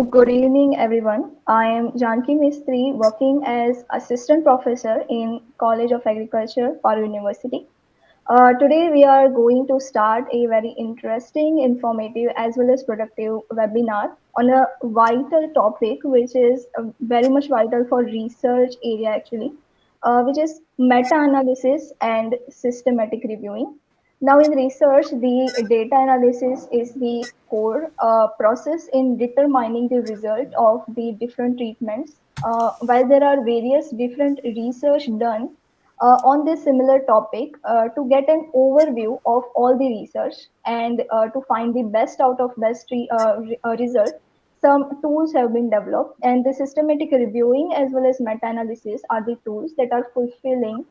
good evening, everyone. I am Janki Mistry, working as assistant professor in College of Agriculture, Paru University. Today, we are going to start a very interesting, informative, as well as productive webinar on a vital topic, which is very much vital for research area actually, which is meta-analysis and systematic reviewing. Now, in research, the data analysis is the core process in determining the result of the different treatments. While there are various different research done on this similar topic to get an overview of all the research and to find the best out of best result, some tools have been developed, and the systematic reviewing as well as meta-analysis are the tools that are fulfilling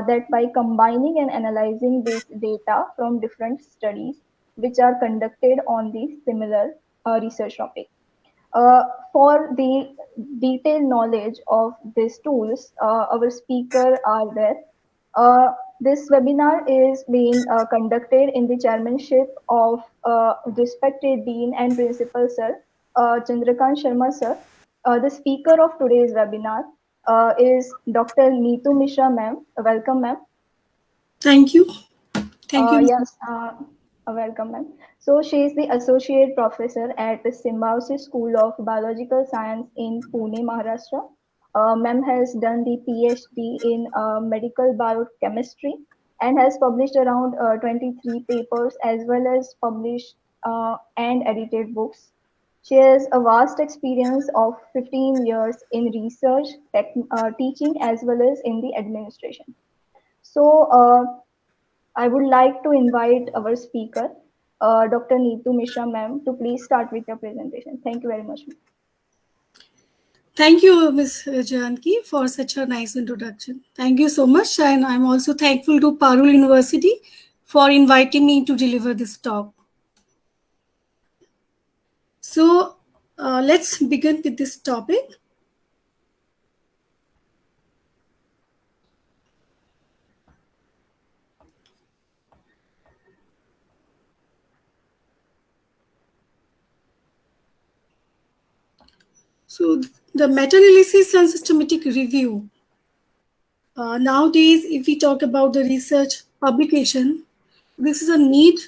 that by combining and analyzing this data from different studies which are conducted on the similar research topic. For the detailed knowledge of these tools, our speaker are there. Uh, this webinar is being conducted in the chairmanship of respected Dean and Principal Sir, Chandrakant Sharma Sir. The speaker of today's webinar is Dr. Neetu Mishra ma'am. Welcome ma'am. Thank you. Thank you. Yes, welcome, ma'am. So she is the associate professor at the Symbiosis School of Biological Science in Pune, Maharashtra. Ma'am has done the PhD in medical biochemistry and has published around 23 papers as well as published and edited books. She has a vast experience of 15 years in research, teaching, as well as in the administration. So, I would like to invite our speaker, Dr. Neetu Mishra ma'am, to please start with your presentation. Thank you very much. Thank you, Ms. Janki, for such a nice introduction. Thank you so much. And I'm also thankful to Parul University for inviting me to deliver this talk. So let's begin with this topic. So the meta-analysis and systematic review. Nowadays, if we talk about the research publication, this is a need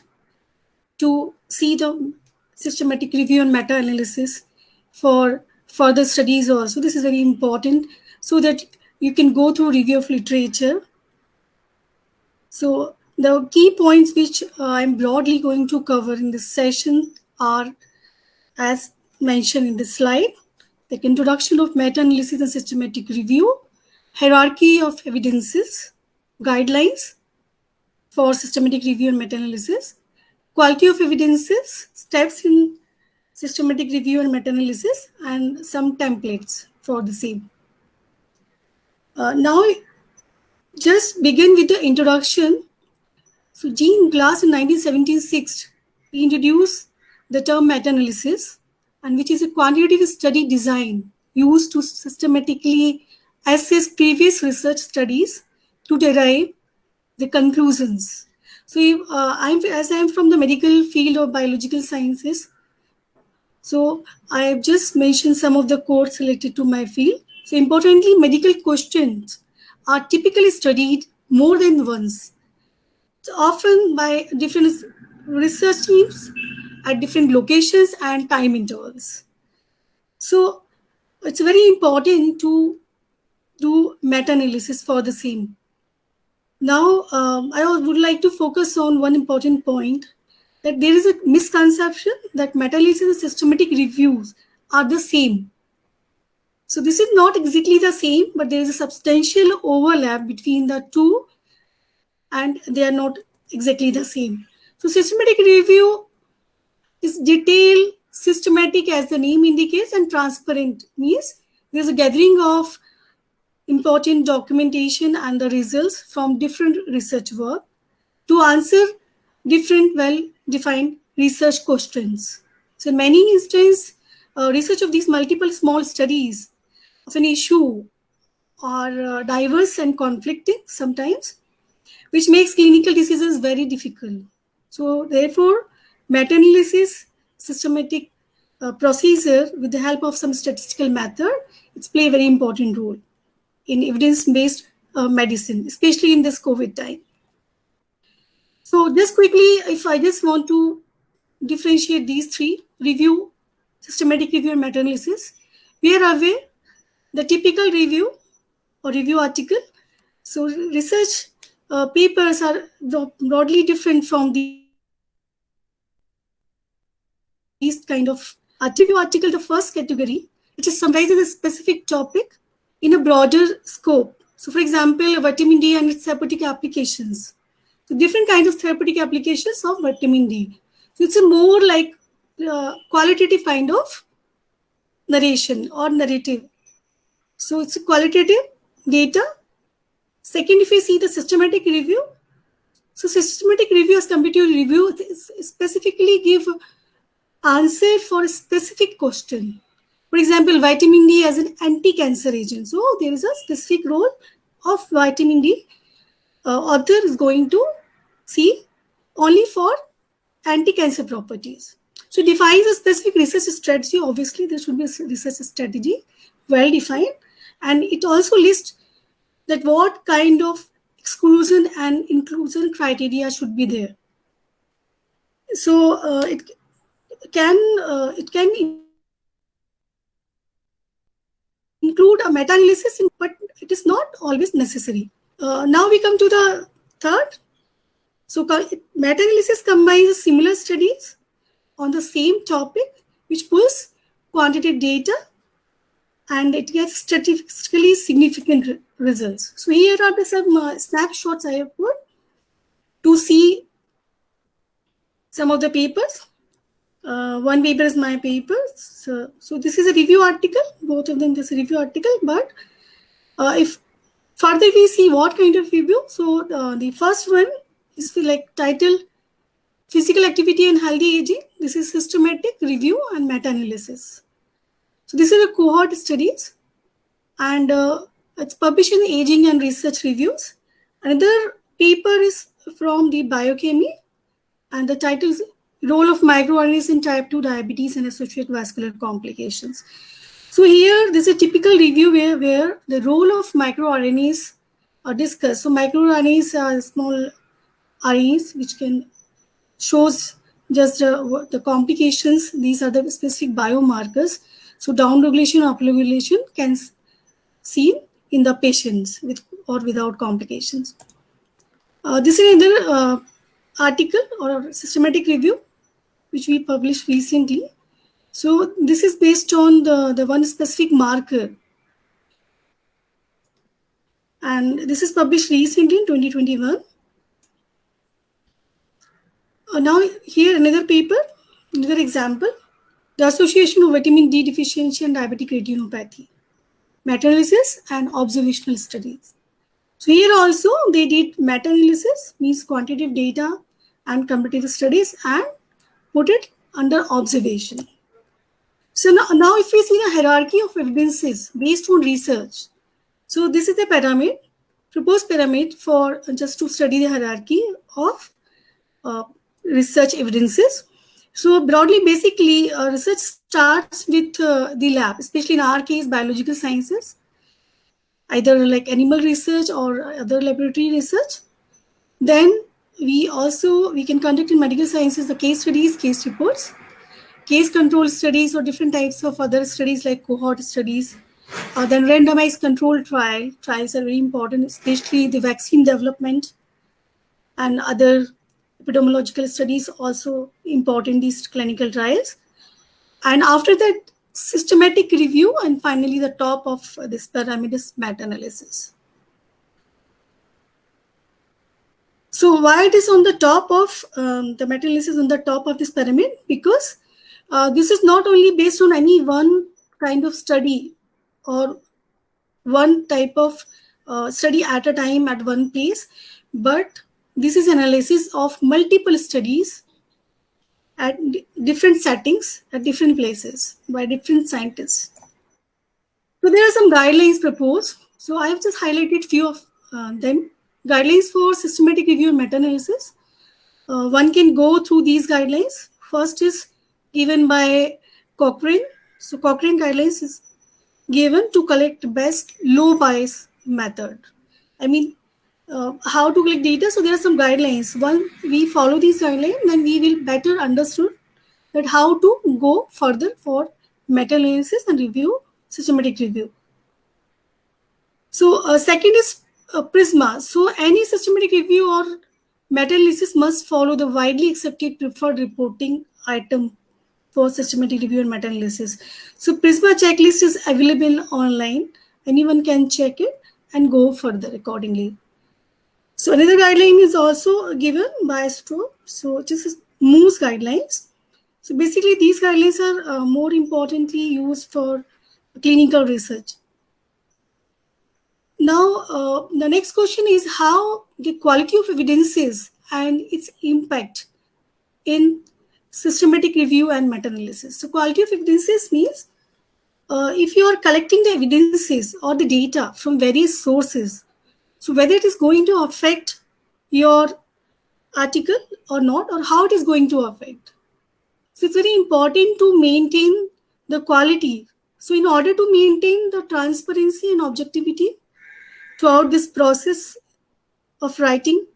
to see the systematic review and meta-analysis for further studies also. This is very important so that you can go through review of literature. So the key points which I'm broadly going to cover in this session are as mentioned in the slide: the introduction of meta-analysis and systematic review, hierarchy of evidences, guidelines for systematic review and meta-analysis, quality of evidences, steps in systematic review and meta-analysis, and some templates for the same. Now, just begin with the introduction. So Jean Glass in 1976 introduced the term meta-analysis, and which is a quantitative study design used to systematically assess previous research studies to derive the conclusions. So as I'm from the medical field of biological sciences, so I have just mentioned some of the quotes related to my field. So importantly, medical questions are typically studied more than once, so often by different research teams at different locations and time intervals. So it's very important to do meta-analysis for the same. Now, I would like to focus on one important point, that there is a misconception that meta-analysis and systematic reviews are the same. So this is not exactly the same, but there is a substantial overlap between the two, and they are not exactly the same. So systematic review is detailed, systematic as the name indicates, and transparent means there is a gathering of important documentation and the results from different research work to answer different well-defined research questions. So in many instances, research of these multiple small studies of an issue are diverse and conflicting sometimes, which makes clinical decisions very difficult. So therefore, meta-analysis, systematic procedure with the help of some statistical method, it's play a very important role in evidence-based medicine, especially in this COVID time. So just quickly, if I just want to differentiate these three: review, systematic review, and meta-analysis. We are aware the typical review or review article. So research papers are broadly different from these kind of article. Review article, the first category, which is summarizes a specific topic in a broader scope. So for example, vitamin D and its therapeutic applications. So different kinds of therapeutic applications of vitamin D. So it's a more like qualitative kind of narration or narrative. So it's a qualitative data. Second, if we see the systematic review, so systematic review as compared to review specifically give answer for a specific question. For example, vitamin D as an anti-cancer agent. So there is a specific role of vitamin D. Author is going to see only for anti-cancer properties. So defines a specific research strategy. Obviously, there should be a research strategy well defined, and it also lists that what kind of exclusion and inclusion criteria should be there. So it can include a meta-analysis, but it is not always necessary. Now we come to the third. So meta-analysis combines similar studies on the same topic, which pulls quantitative data, and it gets statistically significant results. So here are the some snapshots I have put to see some of the papers. One paper is my paper. So this is a review article. Both of them is a review article. But if further we see what kind of review, so the first one is like titled Physical Activity and Healthy Aging. This is systematic review and meta-analysis. So this is a cohort studies, and it's published in Aging and Research Reviews. Another paper is from the Biochemy, and the title is Role of MicroRNAs in Type 2 Diabetes and Associated Vascular Complications. So here, this is a typical review where the role of microRNAs are discussed. So microRNAs are small RNAs which can shows just the complications. These are the specific biomarkers. So downregulation or upregulation can seen in the patients with or without complications. This is another article or systematic review which we published recently. So this is based on the one specific marker. And this is published recently in 2021. Now here another paper, another example, the association of vitamin D deficiency and diabetic retinopathy, meta-analysis and observational studies. So here also they did meta-analysis, means quantitative data and comparative studies, and put it under observation. So now if we see the hierarchy of evidences based on research, so this is the pyramid, proposed pyramid for just to study the hierarchy of research evidences. So broadly, basically, research starts with the lab, especially in our case, biological sciences, either like animal research or other laboratory research. Then we can conduct in medical sciences the case studies, case reports, case control studies, or different types of other studies like cohort studies. Then randomized control trials are very important, especially the vaccine development and other epidemiological studies also important, these clinical trials. And after that, systematic review, and finally the top of this pyramid is meta-analysis. So why it is on the top of the meta-analysis on the top of this pyramid? Because this is not only based on any one kind of study or one type of study at a time at one place, but this is analysis of multiple studies at different settings, at different places, by different scientists. So there are some guidelines proposed. So I have just highlighted few of them. Guidelines for systematic review and meta-analysis. One can go through these guidelines. First is given by Cochrane. So Cochrane guidelines is given to collect best low bias method. I mean, how to collect data. So there are some guidelines. Once we follow these guidelines, then we will better understood that how to go further for meta-analysis and review, systematic review. So second is Prisma. So any systematic review or meta-analysis must follow the widely accepted preferred reporting item for systematic review and meta-analysis. So Prisma checklist is available online. Anyone can check it and go further accordingly. So another guideline is also given by Stroop. So this is Moose guidelines. So basically these guidelines are more importantly used for clinical research. Now, the next question is how the quality of evidences and its impact in systematic review and meta-analysis. So quality of evidences means if you are collecting the evidences or the data from various sources, so whether it is going to affect your article or not, or how it is going to affect. So it's very important to maintain the quality. So in order to maintain the transparency and objectivity throughout this process of writing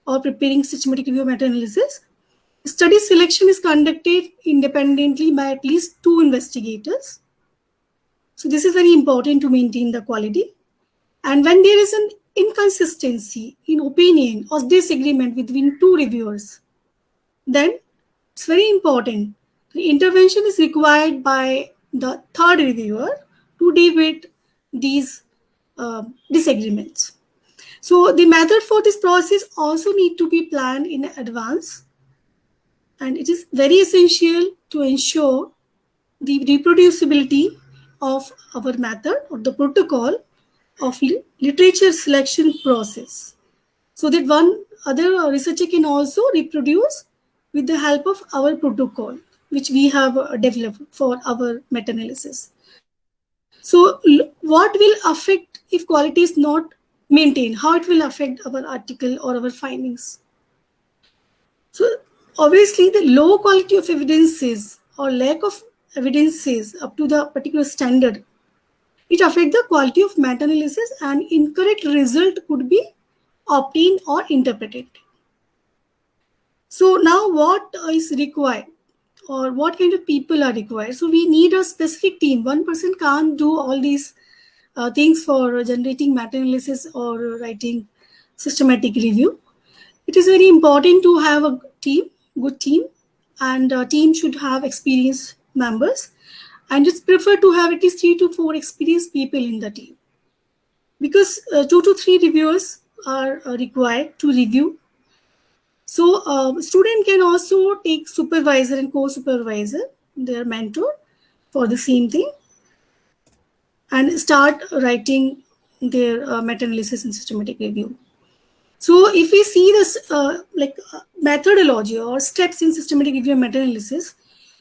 or preparing systematic review meta-analysis, study selection is conducted independently by at least 2 investigators. So this is very important to maintain the quality. And when there is an inconsistency in opinion or disagreement between 2 reviewers, then it's very important. The intervention is required by the 3rd reviewer to deal with these disagreements. So the method for this process also need to be planned in advance, and it is very essential to ensure the reproducibility of our method or the protocol of literature selection process, so that one other researcher can also reproduce with the help of our protocol, which we have developed for our meta-analysis. So what will affect if quality is not maintained? How it will affect our article or our findings? So obviously the low quality of evidences or lack of evidences up to the particular standard, it affects the quality of meta-analysis and incorrect result could be obtained or interpreted. So now what is required or what kind of people are required? So we need a specific team. One person can't do all these things for generating meta-analysis or writing systematic review. It is very important to have a team, good team, and a team should have experienced members, and it's preferred to have at least 3 to 4 experienced people in the team, because 2 to 3 reviewers are required to review. So student can also take supervisor and co-supervisor, their mentor, for the same thing, and start writing their meta-analysis and systematic review. So if we see this methodology or steps in systematic review and meta-analysis,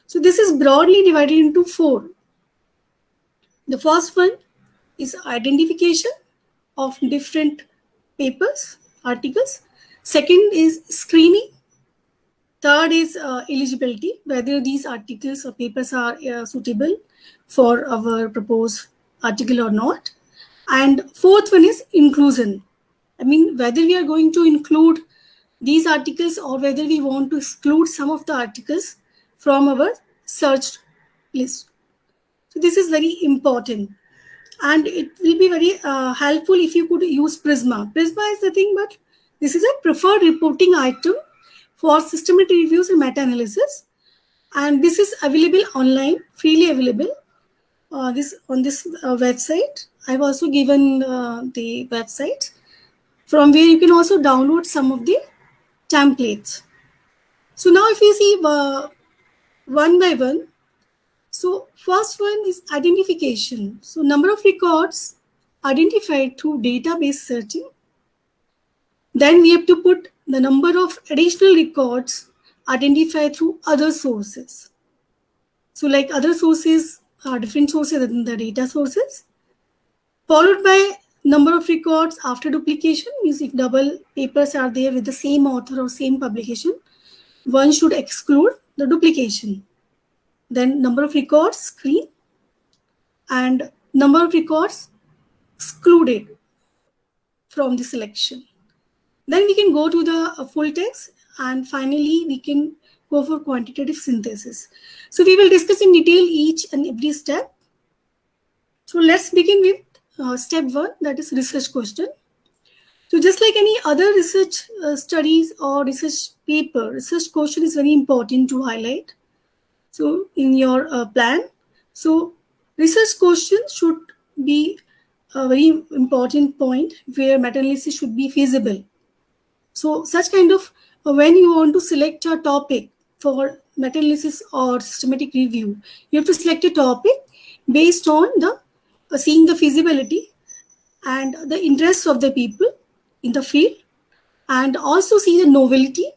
so this is broadly divided into 4. The first one is identification of different papers, articles. Second is screening. Third is eligibility, whether these articles or papers are suitable for our proposed article or not. And fourth one is inclusion. I mean, whether we are going to include these articles or whether we want to exclude some of the articles from our searched list. So this is very important. And it will be very helpful if you could use Prisma. Prisma is the thing, but this is a preferred reporting item for systematic reviews and meta-analysis. And this is available online, freely available on this website. I've also given the website from where you can also download some of the templates. So now if you see one by one, so first one is identification. So number of records identified through database searching. Then we have to put the number of additional records identified through other sources. So like other sources are different sources than the data sources. Followed by number of records after duplication, means if double papers are there with the same author or same publication, one should exclude the duplication. then number of records screen, and number of records excluded from the selection. Then we can go to the full text, and finally we can go for quantitative synthesis. So we will discuss in detail each and every step. So let's begin with step 1, that is research question. So just like any other research studies or research paper, research question is very important to highlight. So in your plan, so research question should be a very important point where meta-analysis should be feasible. So such kind of, when you want to select a topic for meta-analysis or systematic review, you have to select a topic based on the seeing the feasibility and the interests of the people in the field, and also see the novelty,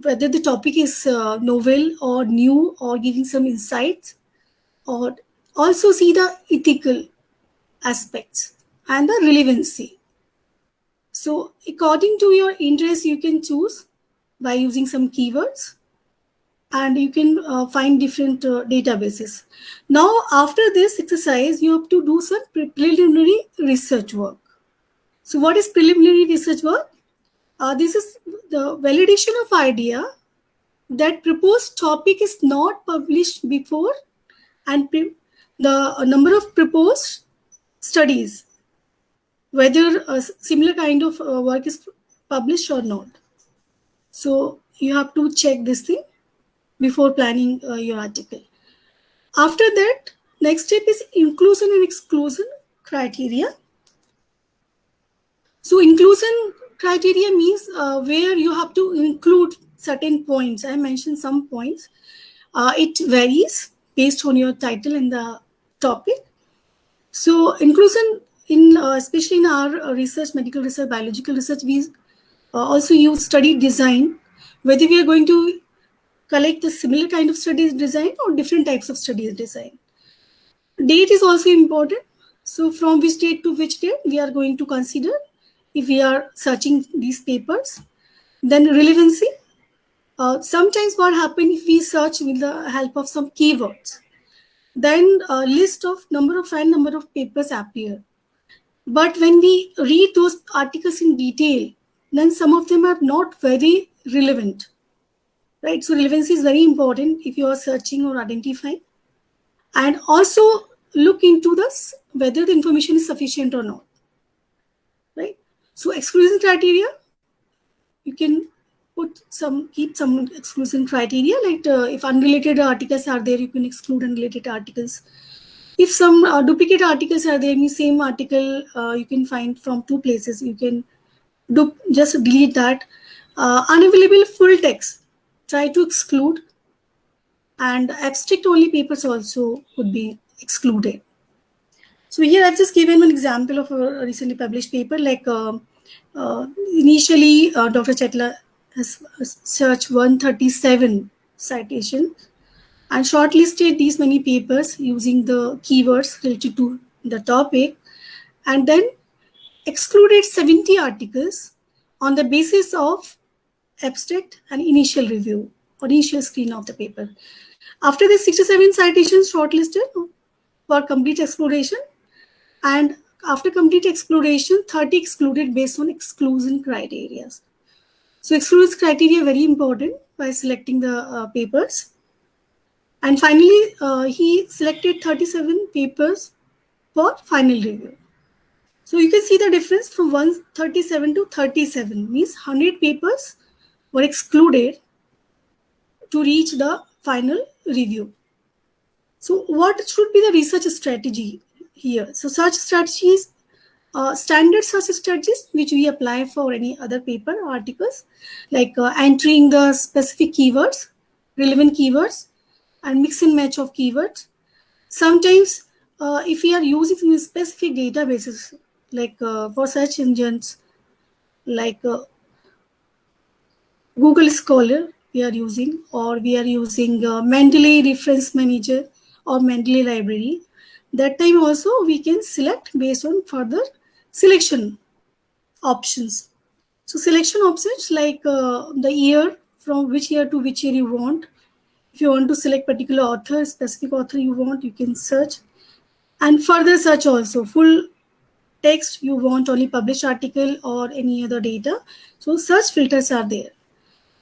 whether the topic is novel or new or giving some insights, or also see the ethical aspects and the relevancy. So according to your interest, you can choose by using some keywords, and you can find different databases. Now, after this exercise, you have to do some preliminary research work. So what is preliminary research work? This is the validation of idea that proposed topic is not published before, and the number of proposed studies, whether a similar kind of work is published or not. So you have to check this thing before planning your article. After that, next step is inclusion and exclusion criteria. So inclusion criteria means where you have to include certain points. I mentioned some points. It varies based on your title and the topic. So inclusion in especially in our research, medical research, biological research, we also use study design, whether we are going to collect a similar kind of studies design or different types of studies design. Date is also important. So from which date to which date we are going to consider if we are searching these papers. Then relevancy. Sometimes what happens if we search with the help of some keywords, then a list of number of papers appear. But when we read those articles in detail, then some of them are not very relevant, right? So relevancy is very important if you are searching or identifying. And also look into this, whether the information is sufficient or not, right? So exclusion criteria, you can keep some exclusion criteria, like if unrelated articles are there, you can exclude unrelated articles. If some duplicate articles are there, means same article you can find from two places, you can just delete that. Unavailable full text, try to exclude, and abstract only papers also could be excluded. So here I've just given one example of a recently published paper. Like initially, Dr. Chetla has searched 137 citations and shortlisted these many papers using the keywords related to the topic, and then excluded 70 articles on the basis of abstract and initial review or initial screen of the paper. After the 67 citations shortlisted for complete exploration, and after complete exploration, 30 excluded based on exclusion criteria. So exclusion criteria very important by selecting the papers. And finally, he selected 37 papers for final review. So you can see the difference from 137 to 37, means 100 papers were excluded to reach the final review. So what should be the research strategy here? So such strategies, standard search strategies which we apply for any other paper or articles, like entering the specific keywords, relevant keywords, and mix and match of keywords. Sometimes if we are using some specific databases, like for search engines, like Google Scholar we are using, or we are using Mendeley Reference Manager or Mendeley Library, that time also we can select based on further selection options. So selection options like the year, from which year to which year you want, If you want to select particular author, specific author you want, you can search. And further search also, full text you want, only published article or any other data. So search filters are there.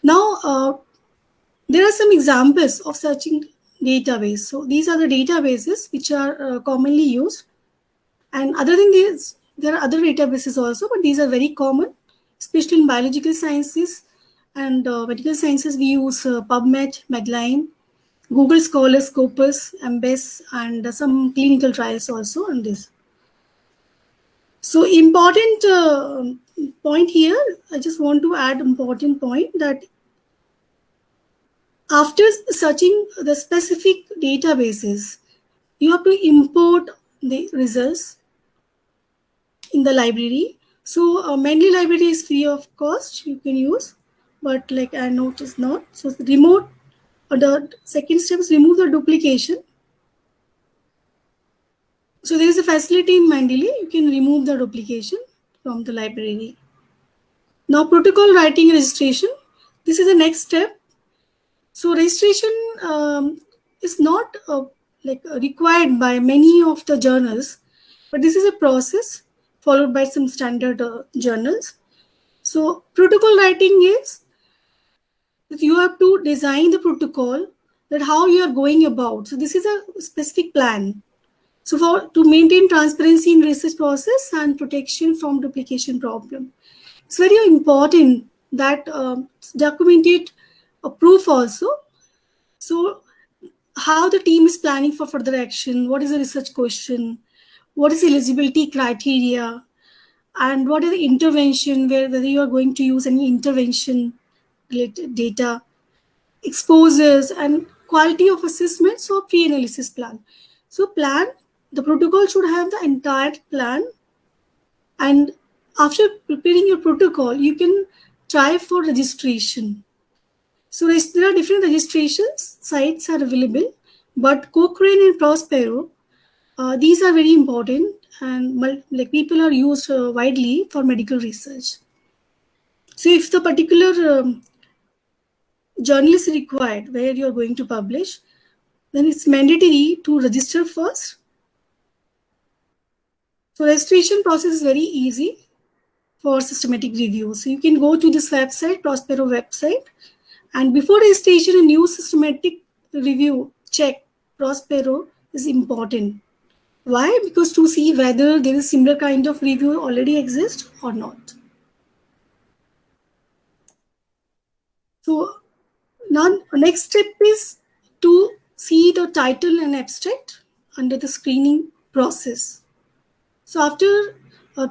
Now, there are some examples of searching database. So these are the databases which are commonly used. And other than this, there are other databases also, but these are very common, especially in biological sciences and medical sciences. We use PubMed, Medline, Google Scholar, Scopus, Embase, and some clinical trials also on this. So important point here, I just want to add important point that after searching the specific databases, you have to import the results in the library. So mainly library is free of cost, you can use, but like I noticed not. So remote, the second step is remove the duplication. So there is a facility in Mendeley, you can remove the duplication from the library. Now protocol writing registration, this is the next step. So registration is not required by many of the journals, but this is a process followed by some standard journals. So protocol writing is that you have to design the protocol, that how you are going about. So this is a specific plan. So to maintain transparency in research process and protection from duplication problem. It's very important that documented a proof also. So how the team is planning for further action, what is the research question, what is the eligibility criteria, and what is the intervention, whether you are going to use any intervention related data, exposures, and quality of assessments or pre-analysis plan. So the protocol should have the entire plan, and after preparing your protocol, you can try for registration. So there are different registrations sites are available, but Cochrane and Prospero, these are very important, and people are used widely for medical research. So if the particular journal is required where you are going to publish, then it's mandatory to register first. So registration process is very easy for systematic review. So you can go to this website, Prospero website, and before registration, a new systematic review check Prospero is important. Why? Because to see whether there is similar kind of review already exists or not. So now next step is to see the title and abstract under the screening process. So after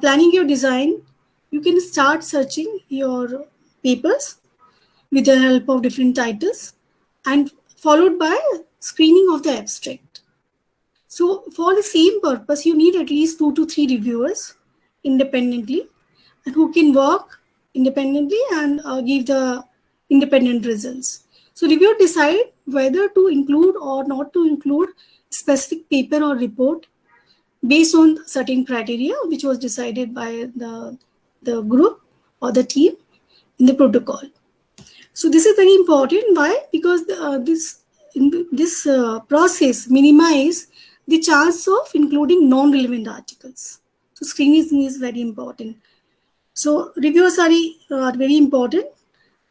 planning your design, you can start searching your papers with the help of different titles and followed by screening of the abstract. So for the same purpose, you need at least 2 to 3 reviewers independently and who can work independently and give the independent results. So reviewer decide whether to include or not to include specific paper or report based on certain criteria which was decided by the group or the team in the protocol. So this is very important. Why? Because this process minimize the chance of including non-relevant articles. So screening is very important. So reviewers are very important,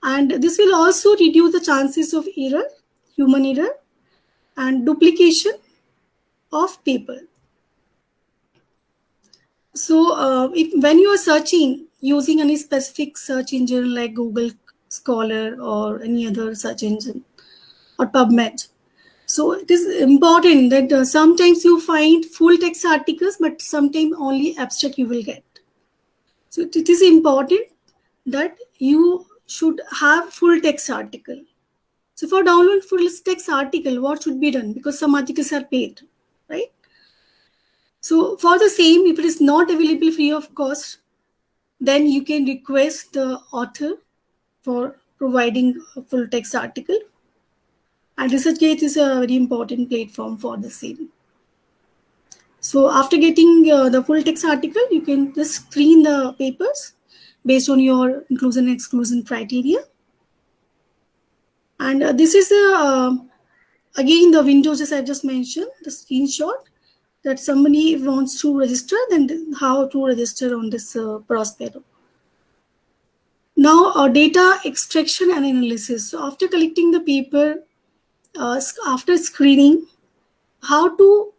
and this will also reduce the chances of error, human error, and duplication of paper. So when you are searching using any specific search engine like Google Scholar or any other search engine or PubMed, so it is important that sometimes you find full text articles, but sometimes only abstract you will get. So it is important that you should have full text article. So for download full text article, what should be done? Because some articles are paid, right? So for the same, if it is not available free of cost, then you can request the author for providing a full text article. And ResearchGate is a very important platform for the same. So after getting the full text article, you can just screen the papers based on your inclusion and exclusion criteria. And this is Again, the windows, as I just mentioned, the screenshot that somebody wants to register, then how to register on this Prospero. Now, data extraction and analysis. So after collecting the paper, after screening, how to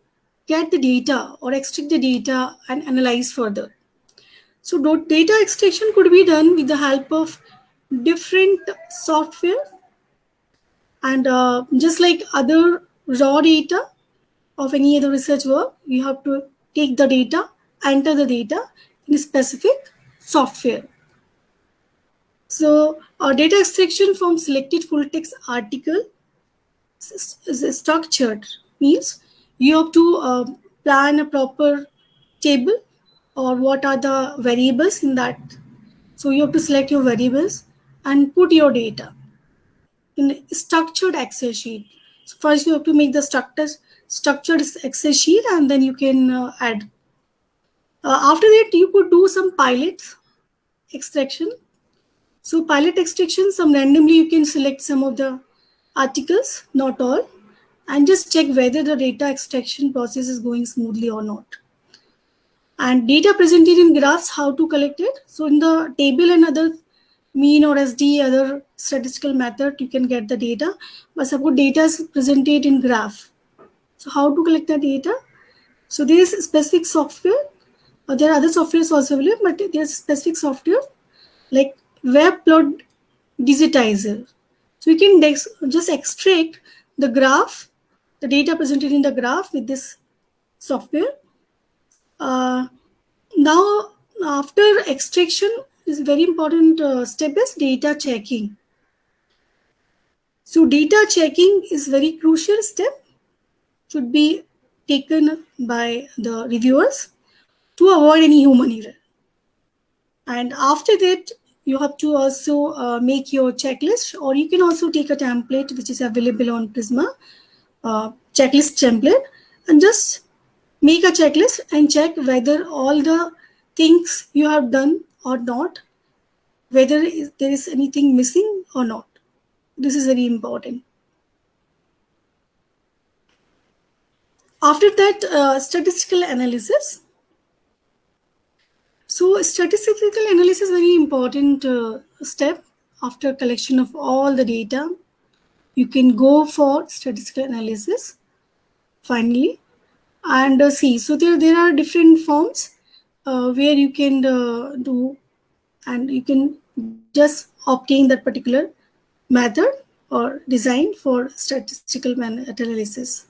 get the data or extract the data and analyze further. So data extraction could be done with the help of different software, and just like other raw data of any other research work, you have to take the data, enter the data in a specific software. So data extraction from selected full text article is structured, means you have to plan a proper table or what are the variables in that. So you have to select your variables and put your data in a structured Excel sheet. So first you have to make the structured Excel sheet, and then you can add. After that, you could do some pilot extraction. So pilot extraction, some randomly you can select some of the articles, not all, and just check whether the data extraction process is going smoothly or not. And data presented in graphs, how to collect it. So in the table and other mean or SD, other statistical method, you can get the data. But suppose data is presented in graph. So how to collect the data? So there is specific software. There are other softwares also available, but there's specific software like Webplot Digitizer. So you can just extract the graph, the data presented in the graph with this software. Now, after extraction, is very important step is data checking. So data checking is very crucial step, should be taken by the reviewers to avoid any human error. And after that, you have to also make your checklist, or you can also take a template which is available on Prisma, checklist template, and just make a checklist and check whether all the things you have done or not, whether there is anything missing or not. This is very important. After that, statistical analysis. So statistical analysis is very important step. After collection of all the data, you can go for statistical analysis finally, and see. So there are different forms where you can do, and you can just obtain that particular method or design for statistical analysis.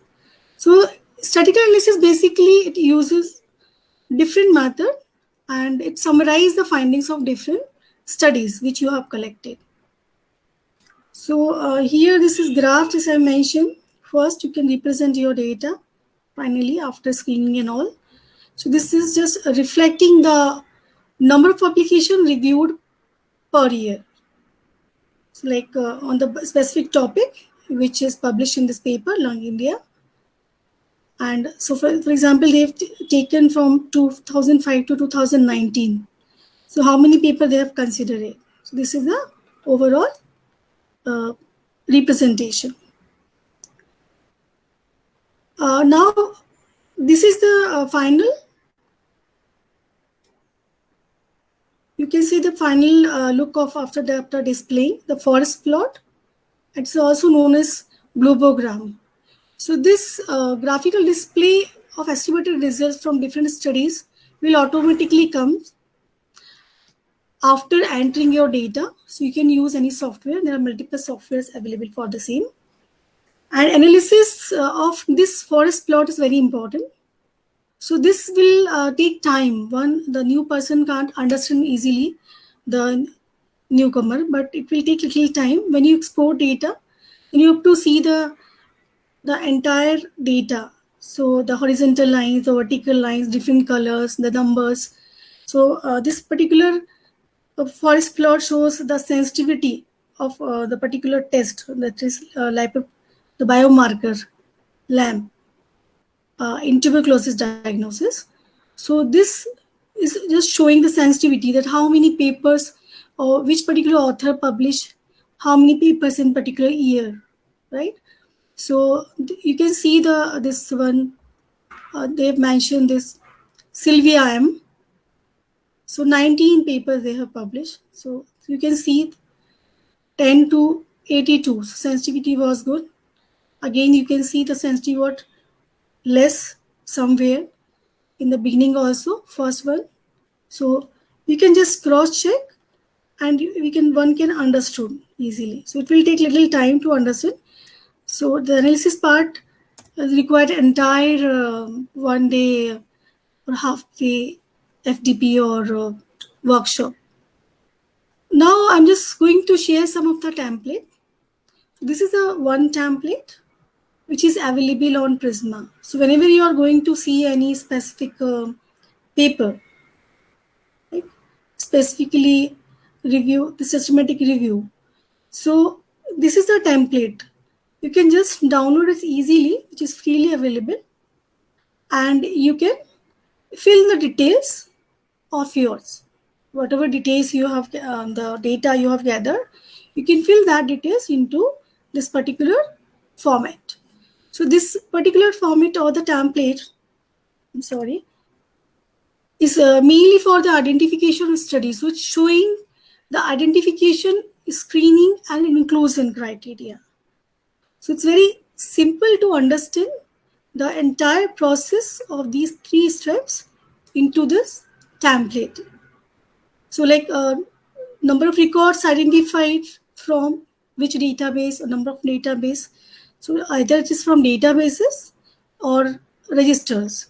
So statistical analysis basically it uses different method and it summarizes the findings of different studies which you have collected. So here this is graph, as I mentioned. First you can represent your data finally after screening and all. So this is just reflecting the number of publications reviewed per year. So like on the specific topic which is published in this paper, Lung India. And so for example, they've taken from 2005 to 2019. So how many people they have considered it. So this is the overall representation. Now, this is the final. You can see the final look of after displaying the forest plot. It's also known as globogram. So this graphical display of estimated results from different studies will automatically come after entering your data. So you can use any software. There are multiple softwares available for the same. And analysis of this forest plot is very important. So this will take time. One, the new person can't understand easily the newcomer, but it will take little time. When you export data, then you have to see the entire data. So the horizontal lines, the vertical lines, different colors, the numbers. So this particular forest plot shows the sensitivity of the particular test, that is the biomarker LAMP in tuberculosis diagnosis. So this is just showing the sensitivity, that how many papers or which particular author published how many papers in particular year, right? So you can see this one. They've mentioned this Sylvia M. So 19 papers they have published. So you can see 10 to 82. So sensitivity was good. Again, you can see the sensitivity was less somewhere in the beginning also, first one. So you can just cross check and one can understood easily. So it will take little time to understand. So the analysis part required entire 1 day or half day FDP or workshop. Now I'm just going to share some of the template. This is a one template which is available on Prisma. So whenever you are going to see any specific paper, right, specifically review the systematic review. So this is the template. You can just download it easily, which is freely available, and you can fill the details of yours. Whatever details you have, the data you have gathered, you can fill that details into this particular format. So this particular format or the template, I'm sorry, is mainly for the identification studies, which showing the identification, screening, and inclusion criteria. So it's very simple to understand the entire process of these 3 steps into this template. So like number of records identified from which database, or number of database. So either it is from databases or registers.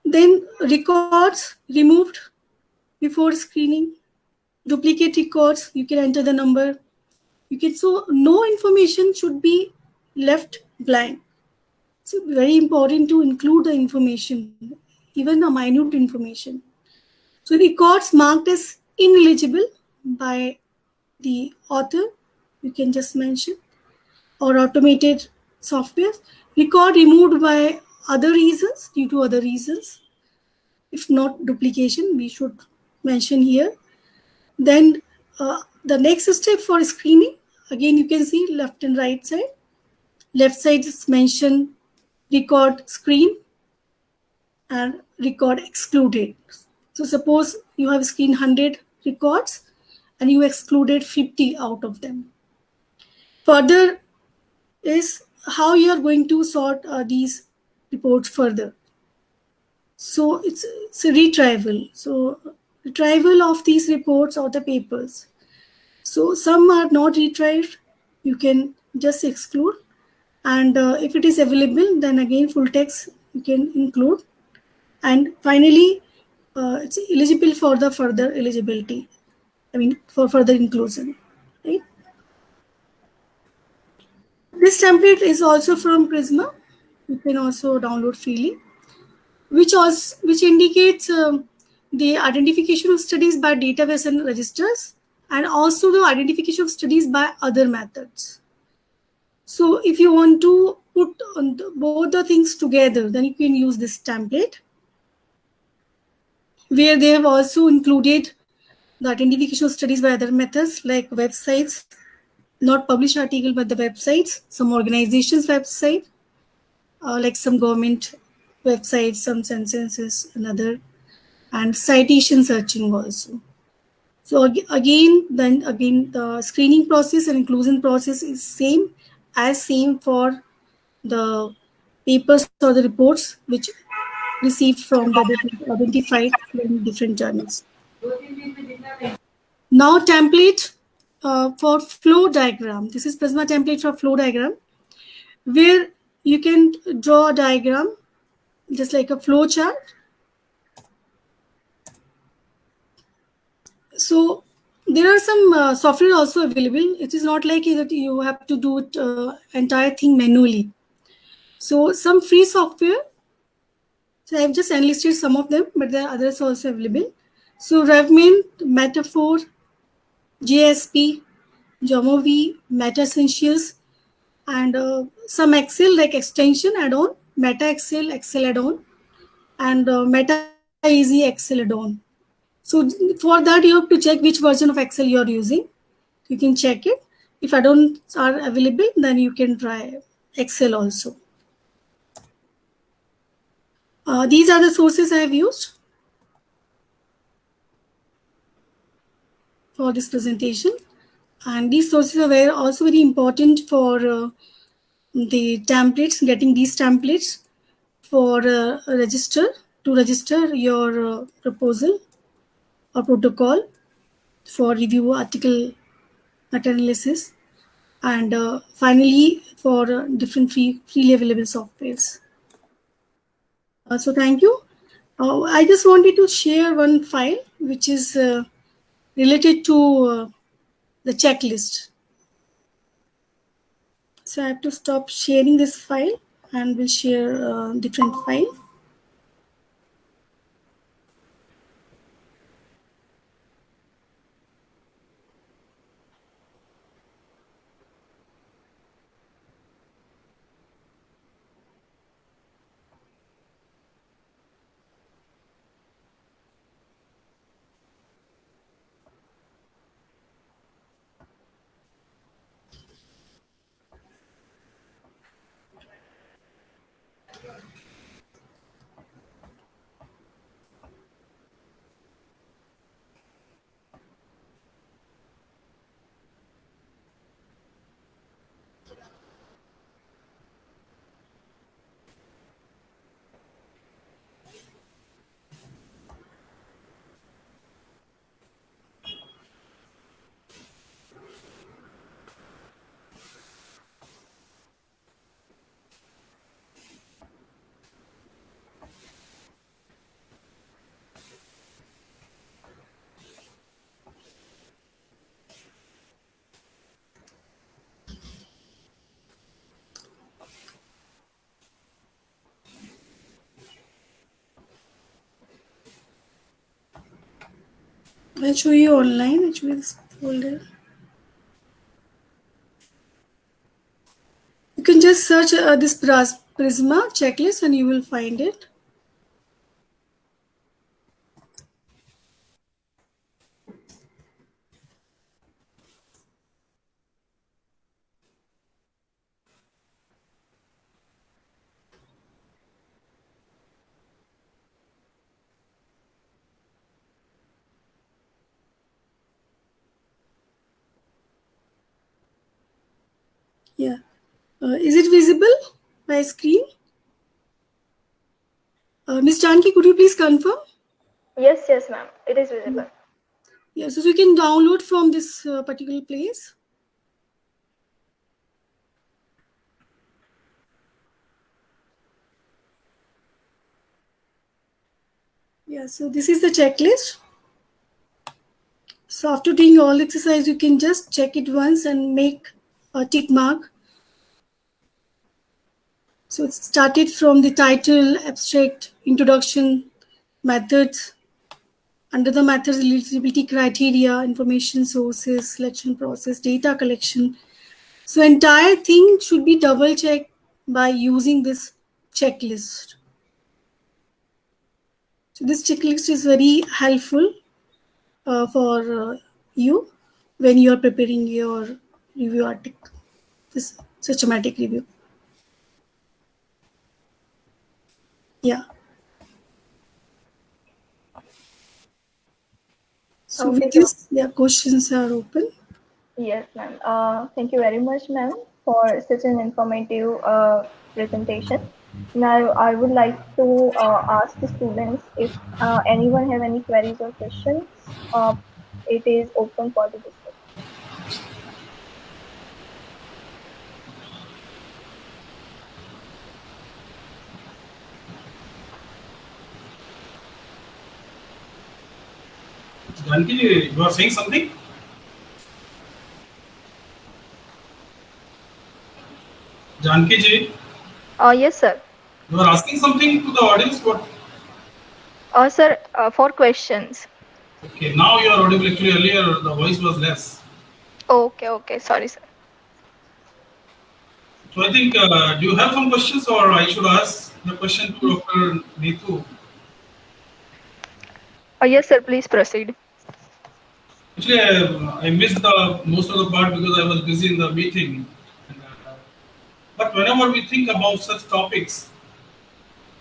Then records removed before screening, duplicate records, you can enter the number. You can, so no information should be left blank. So very important to include the information, even the minute information. So records marked as ineligible by the author, you can just mention, or automated software. Record removed by other reasons, due to other reasons. If not duplication, we should mention here. Then the next step for screening, again you can see left and right side. Left side is mentioned record screen and record excluded. So suppose you have screened 100 records and you excluded 50 out of them. Further is how you are going to sort these reports further. So it's a retrieval. So retrieval of these reports or the papers. So some are not retrieved, you can just exclude. And if it is available, then again full text you can include. And finally, it's eligible for the further eligibility. I mean, for further inclusion, right? This template is also from Prisma. You can also download freely, which indicates the identification of studies by database and registers, and also the identification of studies by other methods. So if you want to put both the things together, then you can use this template, where they have also included the identification of studies by other methods like websites, not published article, but the websites, some organizations' website, like some government websites, some censuses, another, and citation searching also. So again, the screening process and inclusion process is same for the papers or the reports which received from the identified from different journals. Now template for flow diagram. This is Prisma template for flow diagram, where you can draw a diagram just like a flow chart. So there are some software also available. It is not like that you have to do it entire thing manually. So some free software. So I have just enlisted some of them, but there are others also available. So Revmin, Metaphor, JSP, Jamovi, Meta Essentials, and some Excel like extension add-on, Meta Excel, Excel add-on, and Meta Easy Excel add-on. So for that, you have to check which version of Excel you are using. You can check it. If add-ons are available, then you can try Excel also. These are the sources I have used for this presentation, and these sources are also very important for the templates, getting these templates for register your proposal or protocol for review article meta-analysis, and finally for different freely available softwares. So thank you. I just wanted to share one file which is related to the checklist. So I have to stop sharing this file and we'll share a different file. I'll show you online. I'll show you this folder. You can just search this Prisma checklist and you will find it. Yeah. Is it visible by screen? Ms. Janki, could you please confirm? Yes, ma'am. It is visible. Yes, so you can download from this particular place. Yeah, so this is the checklist. So after doing all exercise, you can just check it once and make a tick mark. So it started from the title, abstract, introduction, methods. Under the methods, eligibility criteria, information sources, selection process, data collection. So entire thing should be double checked by using this checklist. So this checklist is very helpful for you when you are preparing your review article, this systematic review. Yeah. So Okay, with this, questions are open. yes, ma'am. Thank you very much, ma'am, for such an informative presentation. Now, I would like to ask the students if anyone have any queries or questions. It is open for the discussion. Janki, you are saying something? Janki ji, Yes, sir. you are asking something to the audience? What? Sir, for questions. Okay, now you are audible. Actually, earlier the voice was less. Okay. Sorry, sir. So I think, do you have some questions, or I should ask the question to Dr. Neetu? Yes, sir. Please proceed. Actually, I missed the most of the part because I was busy in the meeting. But whenever we think about such topics,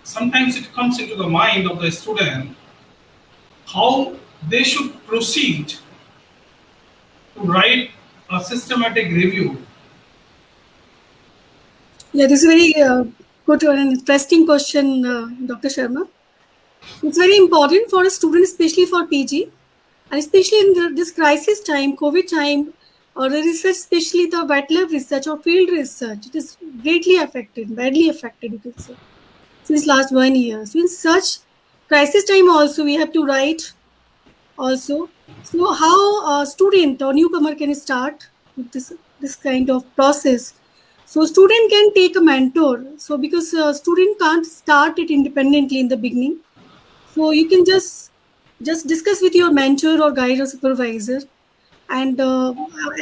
sometimes it comes into the mind of the student how they should proceed to write a systematic review. Yeah, this is very good and interesting question, Dr. Sharma. It's very important for a student, especially for PG, and especially in this crisis time, COVID time, or the research, especially the wet lab research or field research, it is greatly affected, badly affected, you could say, since last 1 year. So in such crisis time also, we have to write also. So how a student or newcomer can start with this kind of process? So student can take a mentor. So because student can't start it independently in the beginning, so you can just discuss with your mentor or guide or supervisor. And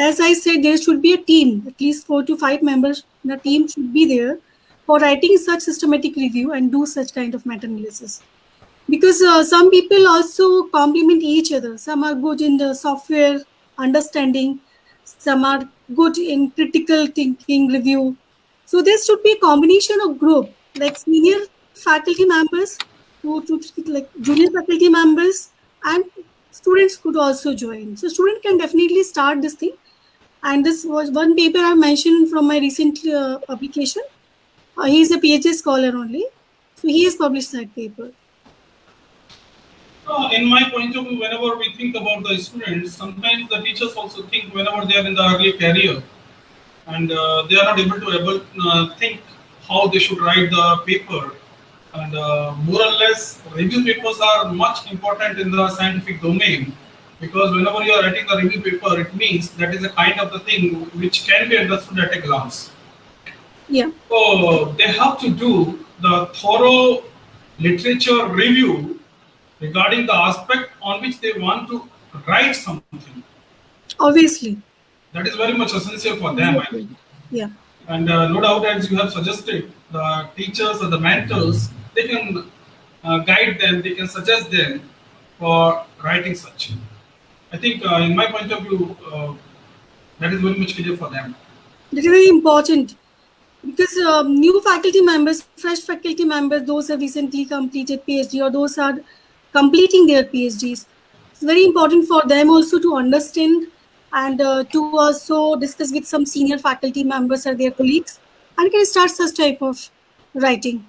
as I said, there should be a team. At least 4 to 5 members in a team should be there for writing such systematic review and do such kind of meta-analysis. Because some people also complement each other. Some are good in the software understanding, some are good in critical thinking review. So there should be a combination of group, like senior faculty members, like junior faculty members, and students could also join. So student can definitely start this thing. And this was one paper I mentioned from my recent publication. He is a PhD scholar only, so he has published that paper. In my point of view, whenever we think about the students, sometimes the teachers also think whenever they are in the early career and they are not able to think how they should write the paper. And more or less, review papers are much important in the scientific domain because whenever you are writing a review paper, it means that is a kind of the thing which can be understood at a glance. Yeah. So they have to do the thorough literature review regarding the aspect on which they want to write something. Obviously. That is very much essential for them, I think. Yeah. And no doubt, as you have suggested, the teachers or the mentors, they can guide them, they can suggest them for writing such. I think, in my point of view, that is very much clear for them. That is very important because new faculty members, fresh faculty members, those have recently completed PhD or those are completing their PhDs. It's very important for them also to understand and to also discuss with some senior faculty members or their colleagues and can start such type of writing.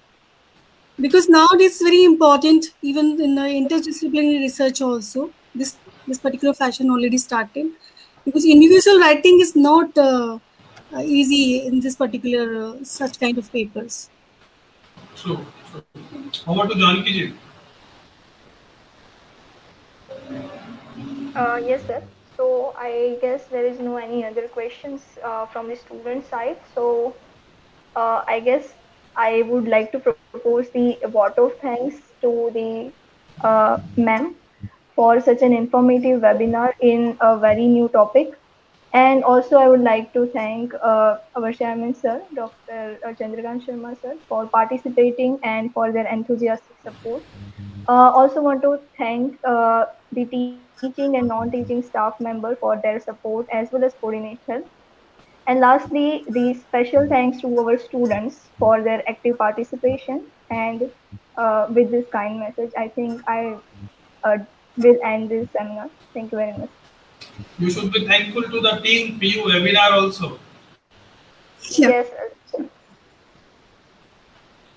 Because now it is very important, even in the interdisciplinary research also, this particular fashion already started. Because individual writing is not easy in this particular such kind of papers. True, true. How about to Janki ji? Yes, sir. So I guess there is no any other questions from the student side. So I guess I would like to propose the vote of thanks to the ma'am for such an informative webinar in a very new topic. And also, I would like to thank our chairman, sir, Dr. Chandrakant Sharma, sir, for participating and for their enthusiastic support. Also, want to thank the teaching and non-teaching staff member for their support as well as coordination. And lastly, the special thanks to our students for their active participation. And with this kind message, I think I will end this seminar. Thank you very much. You should be thankful to the team PU webinar also. Yeah. Yes.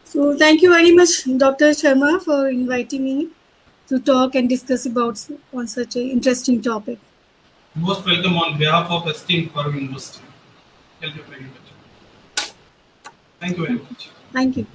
So thank you very much, Dr. Sharma, for inviting me to talk and discuss about on such an interesting topic. Most welcome on behalf of esteemed Parv University. Thank you very much. Thank you very much. Thank you.